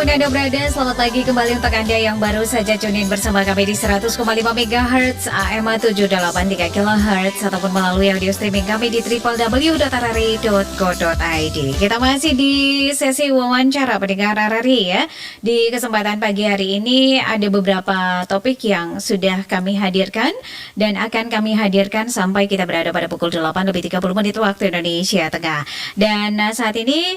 dimanapun Anda berada, selamat pagi kembali untuk Anda yang baru saja tune in bersama kami di 100,5 MHz AM 783 kHz ataupun melalui audio streaming kami di www.rri.co.id. Kita masih di sesi wawancara pendengar RRI ya. Di kesempatan pagi hari ini ada beberapa topik yang sudah kami hadirkan dan akan kami hadirkan sampai kita berada pada pukul 8:30 waktu Indonesia Tengah. Dan saat ini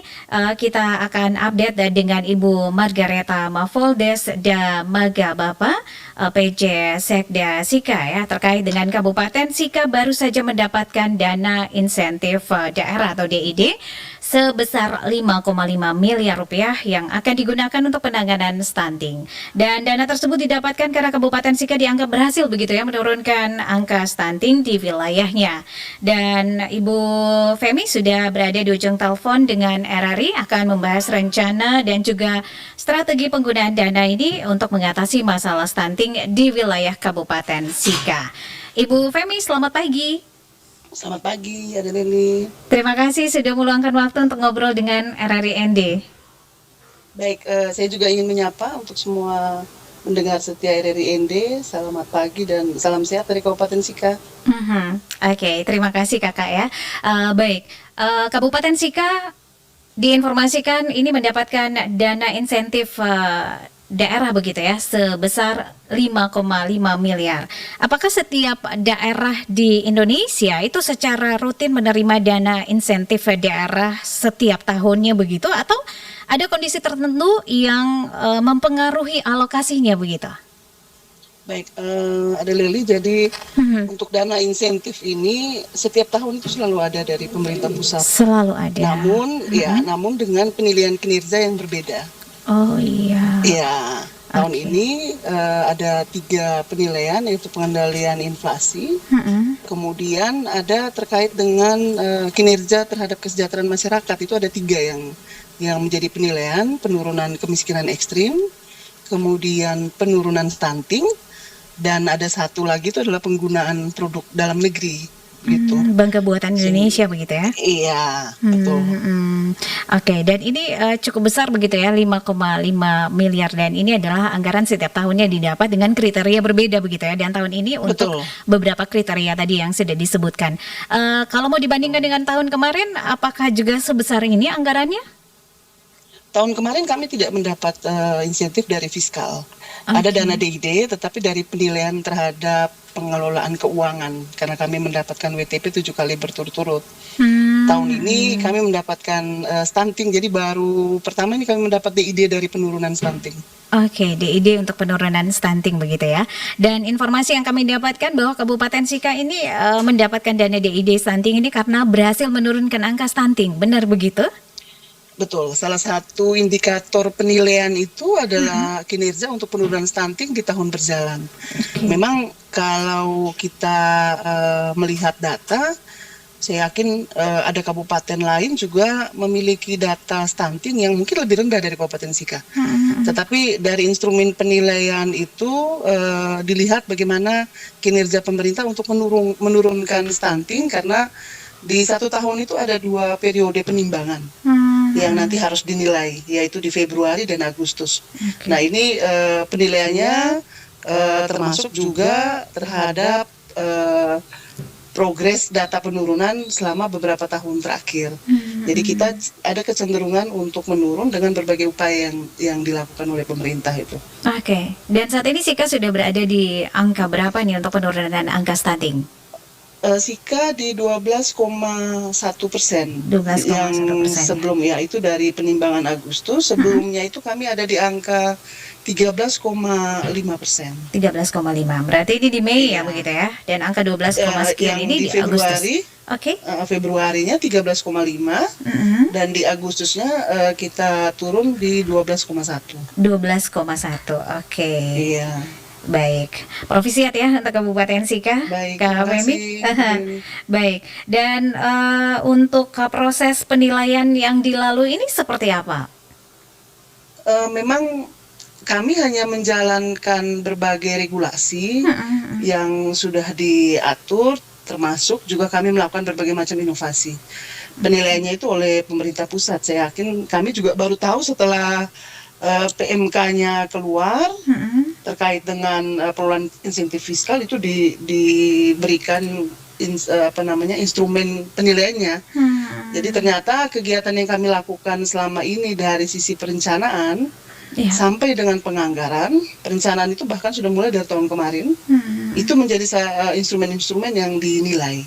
kita akan update dengan Ibu Margareta Maffoldes da Maga Bapa PJ Sekda Sika ya, terkait dengan Kabupaten Sika baru saja mendapatkan dana insentif daerah atau DID sebesar 5,5 miliar rupiah yang akan digunakan untuk penanganan stunting. Dan dana tersebut didapatkan karena Kabupaten Sika dianggap berhasil begitu ya menurunkan angka stunting di wilayahnya. Dan Ibu Femi sudah berada di ujung telepon dengan RRI akan membahas rencana dan juga strategi penggunaan dana ini untuk mengatasi masalah stunting di wilayah Kabupaten Sika. Ibu Femi, selamat pagi. Selamat pagi, ada Lili. Terima kasih sudah meluangkan waktu untuk ngobrol dengan RRI ND. Baik, saya juga ingin menyapa untuk semua mendengar setia RRI ND. Selamat pagi dan salam sehat dari Kabupaten Sika. Oke, terima kasih kakak ya. Baik, Kabupaten Sika diinformasikan ini mendapatkan dana insentif daerah begitu ya sebesar 5,5 miliar. Apakah setiap daerah di Indonesia itu secara rutin menerima dana insentif daerah setiap tahunnya begitu atau ada kondisi tertentu yang mempengaruhi alokasinya begitu? Baik, ada Lili. Jadi untuk dana insentif ini setiap tahun itu selalu ada dari pemerintah pusat. Selalu ada. Namun dengan penilaian kinerja yang berbeda. Oh iya. Ya, tahun ini ada 3 penilaian, yaitu pengendalian inflasi, kemudian ada terkait dengan kinerja terhadap kesejahteraan masyarakat. Itu ada 3 yang menjadi penilaian: penurunan kemiskinan ekstrim, kemudian penurunan stunting, dan ada 1 lagi itu adalah penggunaan produk dalam negeri. Gitu. Bangga buatan Indonesia begitu ya? Iya, betul. Oke, dan ini cukup besar begitu ya, 5,5 miliar, dan ini adalah anggaran setiap tahunnya didapat dengan kriteria berbeda begitu ya, dan tahun ini untuk beberapa kriteria tadi yang sudah disebutkan. Kalau mau dibandingkan dengan tahun kemarin, apakah juga sebesar ini anggarannya? Tahun kemarin kami tidak mendapat insentif dari fiskal. Ada dana DID, tetapi dari penilaian terhadap pengelolaan keuangan, karena kami mendapatkan WTP 7 kali berturut-turut. Tahun ini kami mendapatkan stunting, jadi baru pertama ini kami mendapat DID dari penurunan stunting. Oke, DID untuk penurunan stunting begitu ya. Dan informasi yang kami dapatkan bahwa Kabupaten Sika ini mendapatkan dana DID stunting ini karena berhasil menurunkan angka stunting, benar begitu? Betul, salah satu indikator penilaian itu adalah kinerja untuk penurunan stunting di tahun berjalan. Memang kalau kita melihat data, saya yakin ada kabupaten lain juga memiliki data stunting yang mungkin lebih rendah dari Kabupaten Sika. Tetapi dari instrumen penilaian itu dilihat bagaimana kinerja pemerintah untuk menurunkan stunting, karena di 1 tahun itu ada 2 periode penimbangan yang nanti harus dinilai, yaitu di Februari dan Agustus. Nah ini penilaiannya termasuk juga terhadap progres data penurunan selama beberapa tahun terakhir. Jadi kita ada kecenderungan untuk menurun dengan berbagai upaya yang dilakukan oleh pemerintah itu. Oke, dan saat ini Sika sudah berada di angka berapa nih untuk penurunan angka stunting? Sika di 12,1%. 12,1%. Yang sebelum ya itu dari penimbangan Agustus. Sebelumnya itu kami ada di angka 13,5%. 13,5. Berarti ini di Mei ya begitu ya. Dan angka 12, sekian ini di Agustus. Februarinya 13,5 dan di Agustusnya kita turun di 12,1. 12,1. Oke. Iya. Baik, Profi sehat ya untuk Kabupaten Sika. Baik, Kak Femi. Baik, dan untuk proses penilaian yang dilalui ini seperti apa? Memang kami hanya menjalankan berbagai regulasi yang sudah diatur, termasuk juga kami melakukan berbagai macam inovasi. Penilaiannya itu oleh pemerintah pusat. Saya yakin kami juga baru tahu setelah PMK-nya keluar Mm-mm. terkait dengan pengelolaan insentif fiskal itu diberikan instrumen penilaiannya. Jadi Hmm. ternyata kegiatan yang kami lakukan selama ini dari sisi perencanaan Ya. sampai dengan penganggaran, perencanaan itu bahkan sudah mulai dari tahun kemarin, itu Hmm. menjadi instrumen-instrumen yang dinilai.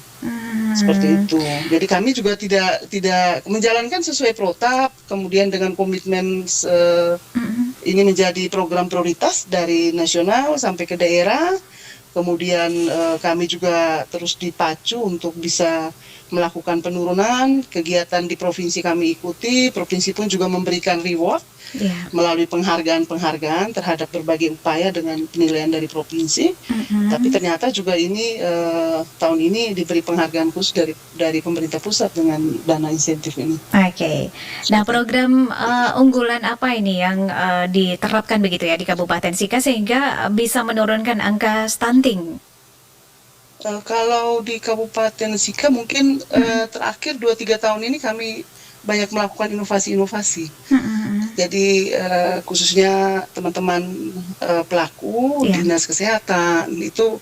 Seperti Hmm. itu. Jadi kami juga tidak menjalankan sesuai protap, kemudian dengan komitmen Mm-mm. ini menjadi program prioritas dari nasional sampai ke daerah. Kemudian kami juga terus dipacu untuk bisa melakukan penurunan kegiatan di provinsi kami ikuti. Provinsi pun juga memberikan reward Ya. melalui penghargaan-penghargaan terhadap berbagai upaya dengan penilaian dari provinsi. Tapi Mm-mm. ternyata juga ini tahun ini diberi penghargaan khusus dari pemerintah pusat dengan dana insentif ini. Oke. Nah, program unggulan apa ini yang diterapkan begitu ya di Kabupaten Sika sehingga bisa menurunkan angka stunting? Kalau di Kabupaten Sika mungkin Mm-mm. terakhir 2-3 tahun ini kami banyak melakukan inovasi-inovasi. Mm-mm. Jadi khususnya teman-teman pelaku Ya. dinas kesehatan itu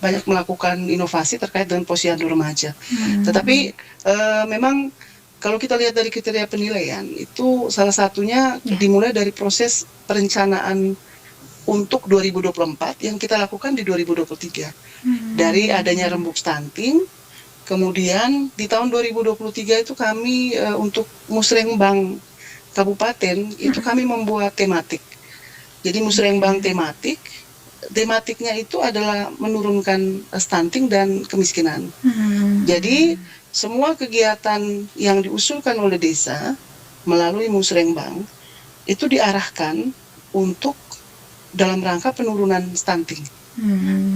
banyak melakukan inovasi terkait dengan posyandu remaja. Tetapi Mm. memang kalau kita lihat dari kriteria penilaian itu salah satunya Ya. dimulai dari proses perencanaan untuk 2024 yang kita lakukan di 2023. Dari adanya rembuk stunting, kemudian di tahun 2023 itu kami untuk Musrengbang Kabupaten itu kami membuat tematik. Jadi Musrengbang tematiknya itu adalah menurunkan stunting dan kemiskinan. Jadi semua kegiatan yang diusulkan oleh desa melalui Musrengbang itu diarahkan untuk dalam rangka penurunan stunting.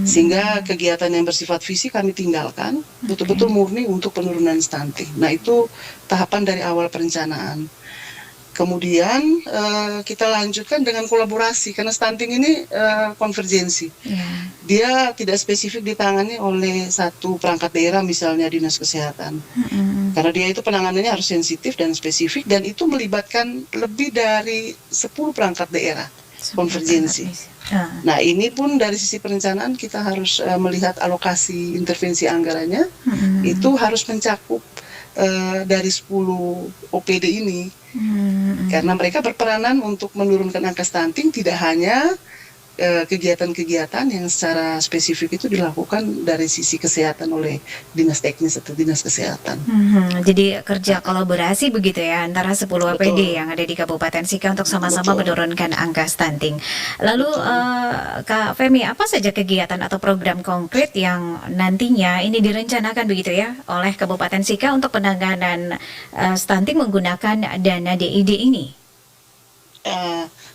Sehingga kegiatan yang bersifat fisik kami tinggalkan, betul-betul murni untuk penurunan stunting. Nah, itu tahapan dari awal perencanaan. Kemudian kita lanjutkan dengan kolaborasi, karena stunting ini konvergensi. Ya. Dia tidak spesifik ditangani oleh satu perangkat daerah, misalnya dinas kesehatan. Karena dia itu penanganannya harus sensitif dan spesifik, dan itu melibatkan lebih dari 10 perangkat daerah. Konvergensi. Nah, ini pun dari sisi perencanaan kita harus melihat alokasi intervensi anggarannya, itu harus mencakup dari 10 OPD ini. Karena mereka berperanan untuk menurunkan angka stunting, tidak hanya kegiatan-kegiatan yang secara spesifik itu dilakukan dari sisi kesehatan oleh dinas teknis atau dinas kesehatan. Jadi kerja kolaborasi begitu ya antara 10 APD Betul. yang ada di Kabupaten Sika untuk sama-sama Betul. menurunkan angka stunting. Lalu Betul. Kak Femi, apa saja kegiatan atau program konkret yang nantinya ini direncanakan begitu ya oleh Kabupaten Sika untuk penanganan stunting menggunakan dana DID ini?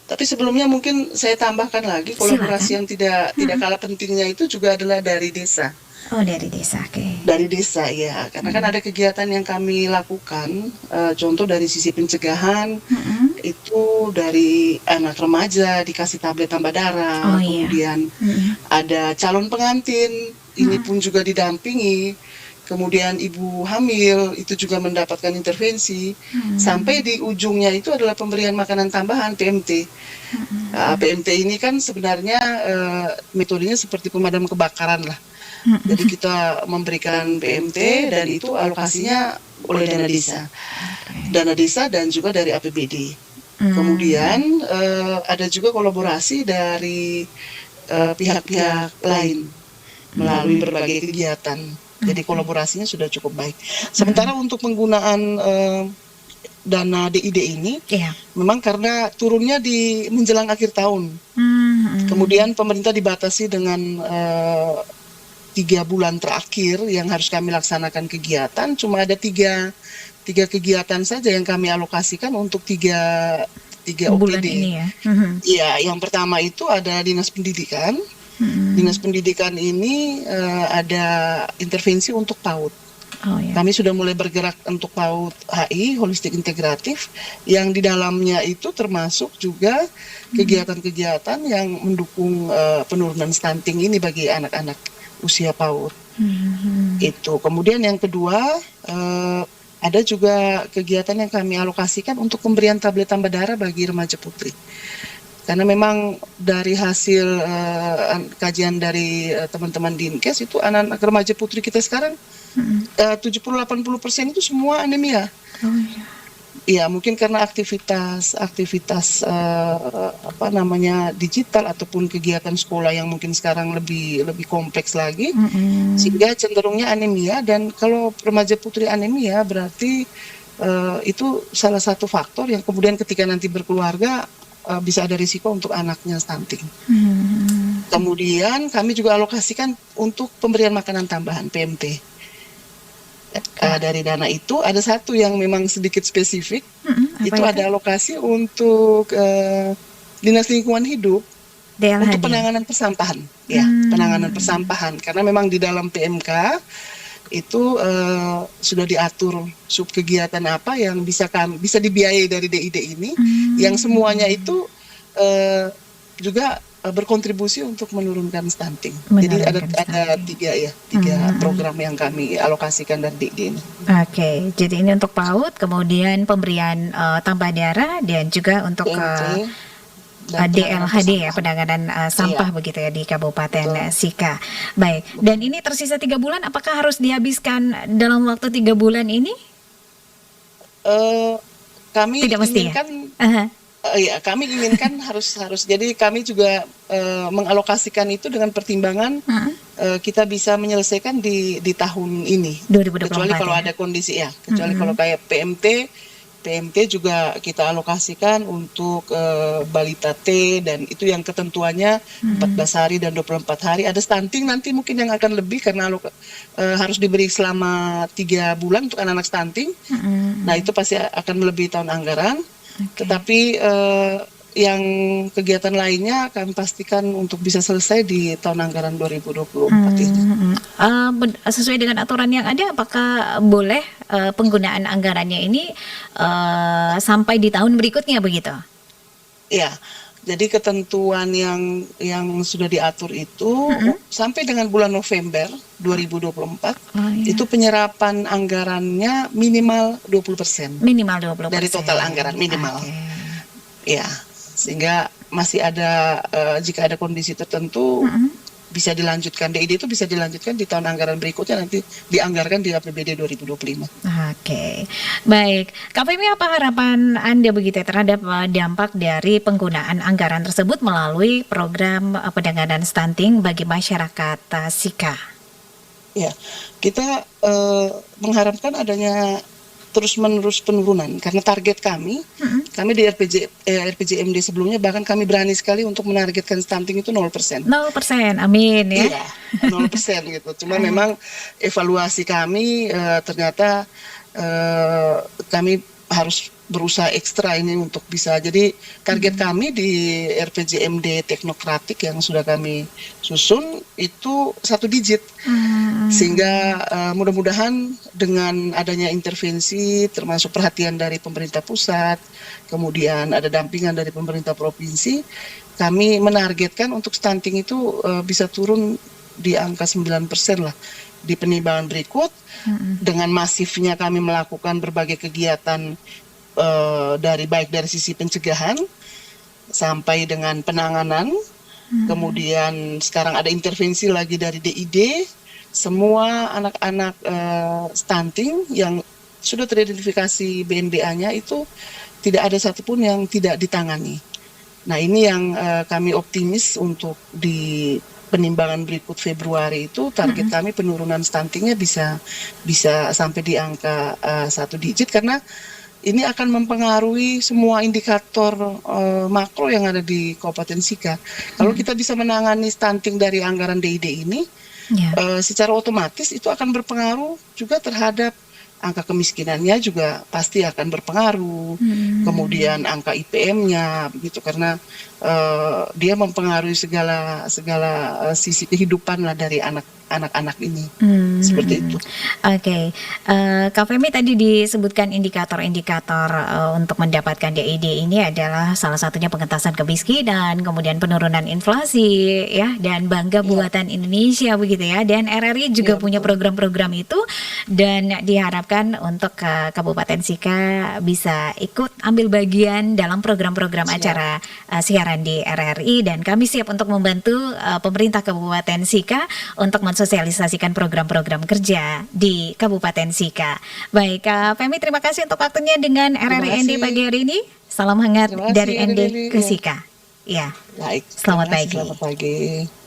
Tapi sebelumnya mungkin saya tambahkan lagi kolaborasi yang tidak kalah pentingnya itu juga adalah dari desa. Oh, dari desa, oke. Dari desa ya, karena kan ada kegiatan yang kami lakukan, contoh dari sisi pencegahan, itu dari anak remaja dikasih tablet tambah darah, kemudian ada calon pengantin, ini pun juga didampingi, kemudian ibu hamil itu juga mendapatkan intervensi, sampai di ujungnya itu adalah pemberian makanan tambahan PMT. PMT ini kan sebenarnya metodenya seperti pemadam kebakaran lah. Jadi kita memberikan PMT dan itu alokasinya oleh dana desa dan juga dari APBD. Kemudian ada juga kolaborasi dari pihak-pihak lain melalui berbagai kegiatan. Jadi kolaborasinya sudah cukup baik. Sementara untuk penggunaan dana DID ini, memang karena turunnya di menjelang akhir tahun. Kemudian pemerintah dibatasi dengan 3 bulan terakhir yang harus kami laksanakan kegiatan. Cuma ada tiga kegiatan saja yang kami alokasikan untuk tiga bulan OPD. Ini ya. Iya, yang pertama itu ada dinas pendidikan. Dinas pendidikan ini ada intervensi untuk PAUD. Kami sudah mulai bergerak untuk PAUD HI, holistik integratif, yang di dalamnya itu termasuk juga kegiatan-kegiatan yang mendukung penurunan stunting ini bagi anak-anak usia PAUD. Itu. Kemudian yang kedua ada juga kegiatan yang kami alokasikan untuk pemberian tablet tambah darah bagi remaja putri. Karena memang dari hasil kajian dari teman-teman Dinkes itu anak-anak remaja putri kita sekarang 70-80% itu semua anemia. Oh iya. Ya mungkin karena aktivitas apa namanya digital ataupun kegiatan sekolah yang mungkin sekarang lebih kompleks lagi, sehingga cenderungnya anemia. Dan kalau remaja putri anemia berarti itu salah satu faktor yang kemudian ketika nanti berkeluarga bisa ada risiko untuk anaknya stunting. Kemudian kami juga alokasikan untuk pemberian makanan tambahan PMT. Dari dana itu ada satu yang memang sedikit spesifik, itu ada alokasi untuk Dinas Lingkungan Hidup untuk penanganan persampahan, ya penanganan persampahan. Karena memang di dalam PMK itu sudah diatur sub kegiatan apa yang bisa dibiayai dari DID ini, yang semuanya itu juga berkontribusi untuk menurunkan stunting. Jadi ada tiga program yang kami alokasikan dari DID ini. Oke, jadi ini untuk PAUD, kemudian pemberian tambah darah, dan juga untuk DLHD ya, penanganan sampah begitu ya di Kabupaten Sika. Baik, dan ini tersisa 3 bulan, apakah harus dihabiskan dalam waktu 3 bulan ini? Kami tidak mesti inginkan, ya? Kami inginkan harus. Jadi kami juga mengalokasikan itu dengan pertimbangan kita bisa menyelesaikan di tahun ini. 2024, kecuali kalau ada kondisi kecuali kalau kayak PMT juga kita alokasikan untuk balita T, dan itu yang ketentuannya 14 hari dan 24 hari. Ada stunting nanti mungkin yang akan lebih karena harus diberi selama 3 bulan untuk anak-anak stunting. Nah itu pasti akan melebihi tahun anggaran. Tetapi yang kegiatan lainnya kami pastikan untuk bisa selesai di tahun anggaran 2024 ini. Sesuai dengan aturan yang ada, apakah boleh penggunaan anggarannya ini sampai di tahun berikutnya begitu? Ya, jadi ketentuan yang sudah diatur itu sampai dengan bulan November 2024 itu penyerapan anggarannya minimal 20%. Minimal 20%. Dari total anggaran minimal. Ya. Sehingga masih ada jika ada kondisi tertentu bisa dilanjutkan, DID itu bisa dilanjutkan di tahun anggaran berikutnya, nanti dianggarkan di APBD 2025. Oke, baik. KPMI, apa harapan Anda begitu terhadap dampak dari penggunaan anggaran tersebut melalui program penanganan stunting bagi masyarakat Sika? Ya, kita mengharapkan adanya terus-menerus penurunan, karena target kami di RPJMD sebelumnya bahkan kami berani sekali untuk menargetkan stunting itu 0%. 0%, amin ya. Iya, 0% gitu. Cuma memang evaluasi kami ternyata kami harus berusaha ekstra ini untuk bisa. Jadi target kami di RPJMD teknokratik yang sudah kami susun itu 1 digit. Sehingga mudah-mudahan dengan adanya intervensi termasuk perhatian dari pemerintah pusat, kemudian ada dampingan dari pemerintah provinsi, kami menargetkan untuk stunting itu bisa turun di angka 9% lah di penimbangan berikut. Dengan masifnya kami melakukan berbagai kegiatan baik dari sisi pencegahan sampai dengan penanganan, kemudian sekarang ada intervensi lagi dari DID. Semua anak-anak stunting yang sudah teridentifikasi BNBA-nya itu tidak ada satupun yang tidak ditangani. Nah ini yang kami optimis untuk di penimbangan berikut Februari itu target kami penurunan stuntingnya bisa sampai di angka 1 digit, karena ini akan mempengaruhi semua indikator makro yang ada di Kabupaten Sika. Kalau kita bisa menangani stunting dari anggaran DID ini, secara otomatis itu akan berpengaruh juga terhadap angka kemiskinannya, juga pasti akan berpengaruh. Kemudian angka IPM-nya begitu, karena dia mempengaruhi segala sisi kehidupan lah dari anak anak-anak ini. Hmm. Seperti itu. Oke, Kak Femi tadi disebutkan indikator-indikator untuk mendapatkan DID ini adalah salah satunya pengentasan kemiskinan, kemudian penurunan inflasi, ya, dan bangga Iya, buatan Indonesia begitu ya. Dan RRI juga iya punya betul. program-program itu, dan diharapkan untuk Kabupaten Sika bisa ikut ambil bagian dalam program-program Siap. acara siaran di RRI, dan kami siap untuk membantu pemerintah Kabupaten Sika untuk mensosialisasikan program-program kerja di Kabupaten Sika. Baik, Kak Femi, terima kasih untuk waktunya dengan Terima RRI ND pagi kasih. hari ini. Salam hangat Terima kasih, dari Ade ND Lili. ke Ya, Sika. Ya, baik. Terima selamat kasih. pagi. Selamat pagi.